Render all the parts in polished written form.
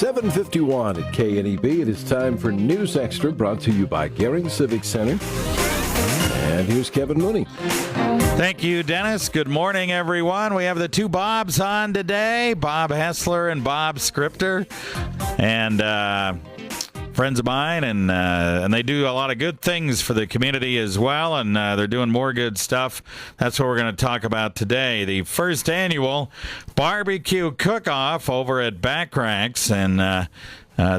7:51 at KNEB. It is time for News Extra, brought to you by Gering Civic Center. And here's Kevin Mooney. Thank you, Dennis. Good morning, everyone. We have the two Bobs on today, Bob Hessler and Bob Scripter. And friends of mine, and they do a lot of good things for the community as well, and they're doing more good stuff. That's what we're going to talk about today. The first annual BBQ Cook-Off over at Backaracks, and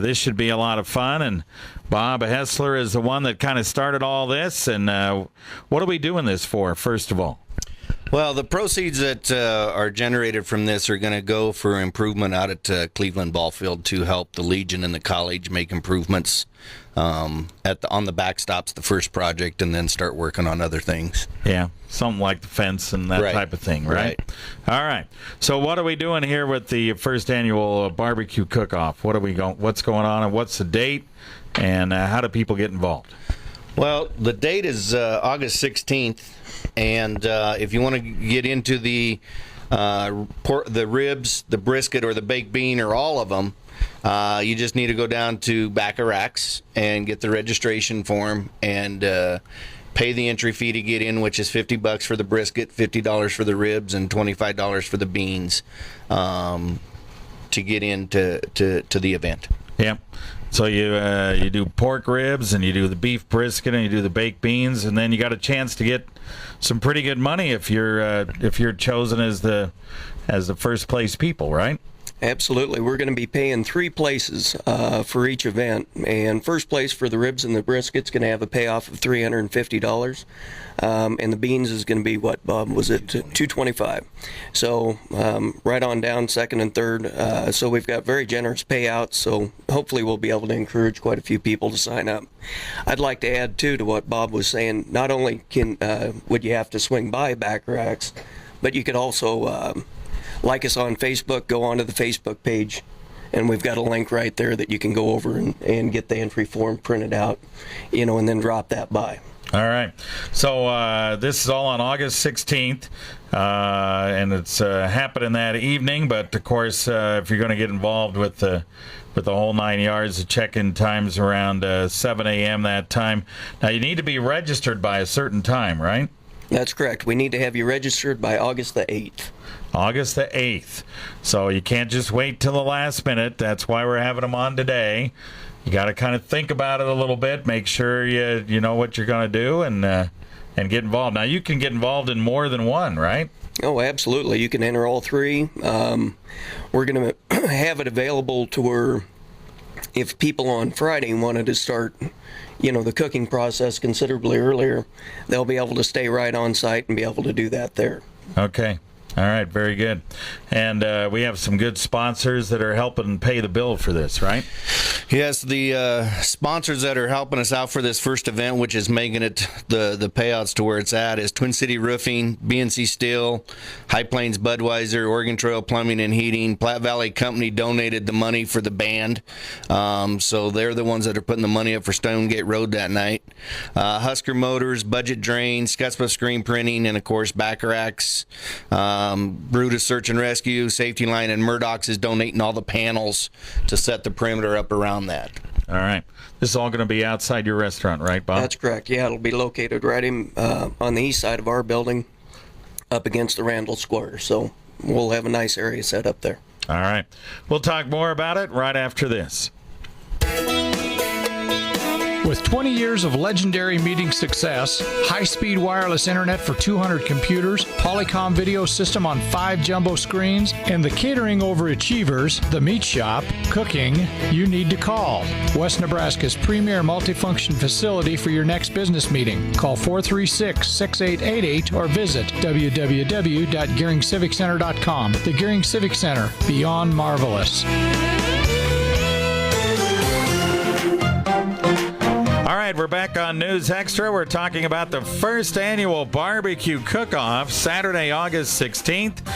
this should be a lot of fun. And Bob Hessler is the one that kind of started all this. And what are we doing this for, first of all? Well, the proceeds that are generated from this are going to go for improvement out at Cleveland Ball Field to help the Legion and the college make improvements on the backstops, the first project, and then start working on other things. Yeah, something like the fence and that type of thing, right? All right. So what are we doing here with the first annual barbecue cook-off? What's going on, and what's the date, and how do people get involved? Well, the date is August 16th, and if you want to get into the ribs, the brisket, or the baked bean, or all of them, you just need to go down to Backaracks and get the registration form and pay the entry fee to get in, which is $50 for the brisket, $50 for the ribs, and $25 for the beans to get into to the event. Yeah. So you do pork ribs, and you do the beef brisket, and you do the baked beans, and then you got a chance to get some pretty good money if you're chosen as the first place people, right? Absolutely. We're going to be paying three places for each event. And first place for the ribs and the brisket's going to have a payoff of $350. And the beans is going to be, what, Bob? Was it $225? So right on down, second and third. So we've got very generous payouts. So hopefully we'll be able to encourage quite a few people to sign up. I'd like to add, too, to what Bob was saying. Not only would you have to swing by Backaracks, but you could also like us on Facebook, go onto the Facebook page, and we've got a link right there that you can go over and get the entry form printed out, and then drop that by. All right. So this is all on August 16th, and it's happening that evening. But, of course, if you're going to get involved with the whole 9 yards, the check-in time's around 7 a.m. that time. Now, you need to be registered by a certain time, right? That's correct. We need to have you registered by August the 8th. August the 8th. So you can't just wait till the last minute. That's why we're having them on today. You got to kind of think about it a little bit, make sure you know what you're going to do, and get involved. Now, you can get involved in more than one, right? Oh, absolutely. You can enter all three. We're going to have it available to where if people on Friday wanted to start the cooking process considerably earlier, they'll be able to stay right on site and be able to do that there. Okay. All right, very good. And we have some good sponsors that are helping pay the bill for this, right? Yes, the sponsors that are helping us out for this first event, which is making it the payouts to where it's at, is Twin City Roofing, BNC Steel, High Plains Budweiser, Oregon Trail Plumbing and Heating. Platte Valley Company donated the money for the band, so they're the ones that are putting the money up for Stonegate Road that night. Husker Motors, Budget Drain, Scottsbluff Screen Printing, and of course Backaracks. Brutus Search and Rescue, Safety Line, and Murdoch's is donating all the panels to set the perimeter up around that. All right. This is all going to be outside your restaurant, right, Bob? That's correct. Yeah, it'll be located right on the east side of our building up against the Randall Square. So we'll have a nice area set up there. All right. We'll talk more about it right after this. With 20 years of legendary meeting success, high-speed wireless internet for 200 computers, Polycom video system on 5 jumbo screens, and the catering overachievers, The Meat Shop, cooking, you need to call. West Nebraska's premier multifunction facility for your next business meeting. Call 436-6888 or visit www.geringciviccenter.com. The Gering Civic Center, beyond marvelous. All right, we're back on News Extra. We're talking about the first annual barbecue cook-off, Saturday, August 16th.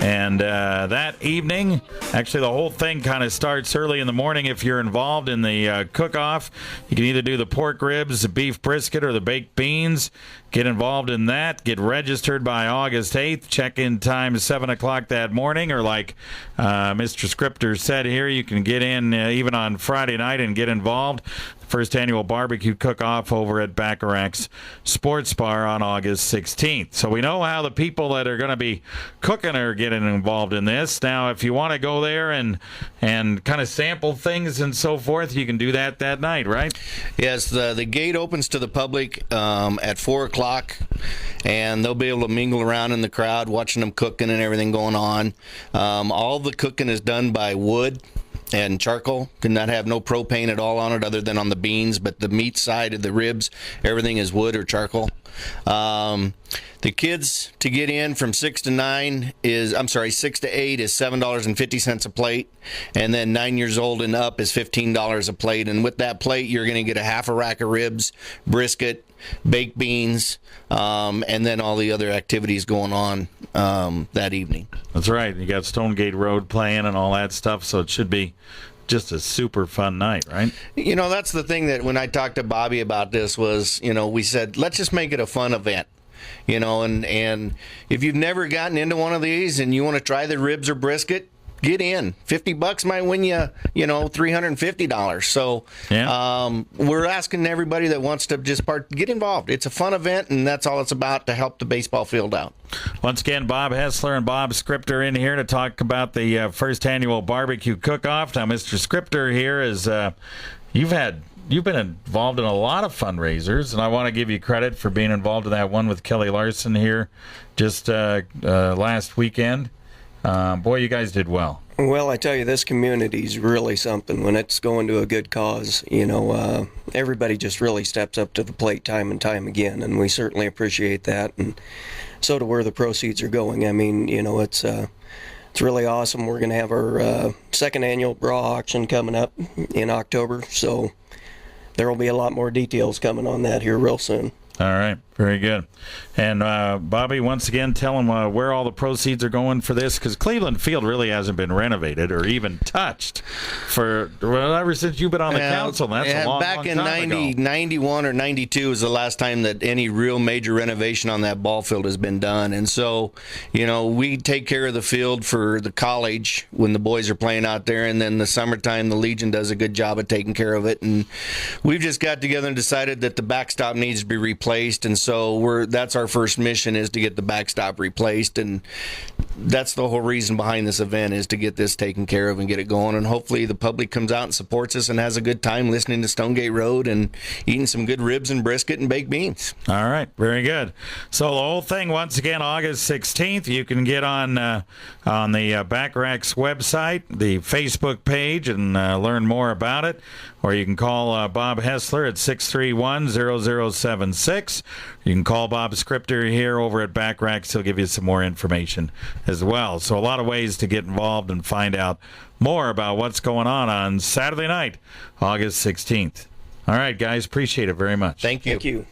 And that evening, actually the whole thing kind of starts early in the morning if you're involved in the cook-off. You can either do the pork ribs, the beef brisket, or the baked beans. Get involved in that. Get registered by August 8th. Check-in time is 7 o'clock that morning, or like Mr. Scripter said here, you can get in even on Friday night and get involved. First annual BBQ Cook-Off over at Backaracks Sports Bar on August 16th. So we know how the people that are going to be cooking are getting involved in this. Now, if you want to go there and kind of sample things and so forth, you can do that night, right? Yes, the gate opens to the public at 4 o'clock, and they'll be able to mingle around in the crowd, watching them cooking and everything going on. All the cooking is done by wood and charcoal. Cannot have no propane at all on it other than on the beans, but the meat side of the ribs, everything is wood or charcoal. The kids to get in from 6 to 8 is $7.50 a plate, and then 9 years old and up is $15 a plate. And with that plate, you're going to get a half a rack of ribs, brisket, baked beans, and then all the other activities going on that evening. That's right. You got Stonegate Road playing and all that stuff, so it should be just a super fun night, right? You know, that's the thing that when I talked to Bobby about this was, we said, let's just make it a fun event. And if you've never gotten into one of these and you want to try the ribs or brisket, get in. $50 might win you, $350. So yeah. We're asking everybody that wants to just get involved. It's a fun event, and that's all it's about, to help the baseball field out. Once again, Bob Hessler and Bob Scripter in here to talk about the first annual BBQ Cook-Off. Now, Mr. Scripter here is you've been involved in a lot of fundraisers, and I want to give you credit for being involved in that one with Kelly Larson here just last weekend. Boy, you guys did well. Well, I tell you, this community's really something when it's going to a good cause. Everybody just really steps up to the plate time and time again, and we certainly appreciate that, and so to where the proceeds are going. I mean, it's really awesome. We're going to have our second annual bra auction coming up in October, so there will be a lot more details coming on that here real soon. All right, very good. And Bobby, once again, tell them where all the proceeds are going for this, because Cleveland Field really hasn't been renovated or even touched ever since you've been on the council. That's a long, back long in time ago. 91 or 92 was the last time that any real major renovation on that ball field has been done. And so, we take care of the field for the college when the boys are playing out there, and then the summertime, the Legion does a good job of taking care of it. And we've just got together and decided that the backstop needs to be replaced, and so that's our first mission, is to get the backstop replaced, and that's the whole reason behind this event, is to get this taken care of and get it going. And hopefully the public comes out and supports us and has a good time listening to Stonegate Road and eating some good ribs and brisket and baked beans. All right, very good. So the whole thing, once again, August 16th, you can get on the Backaracks website, the Facebook page, and learn more about it. Or you can call Bob Hessler at 631-0076. You can call Bob Scripter here over at Backaracks. He'll give you some more information as well. So a lot of ways to get involved and find out more about what's going on Saturday night, August 16th. All right, guys, appreciate it very much. Thank you. Thank you.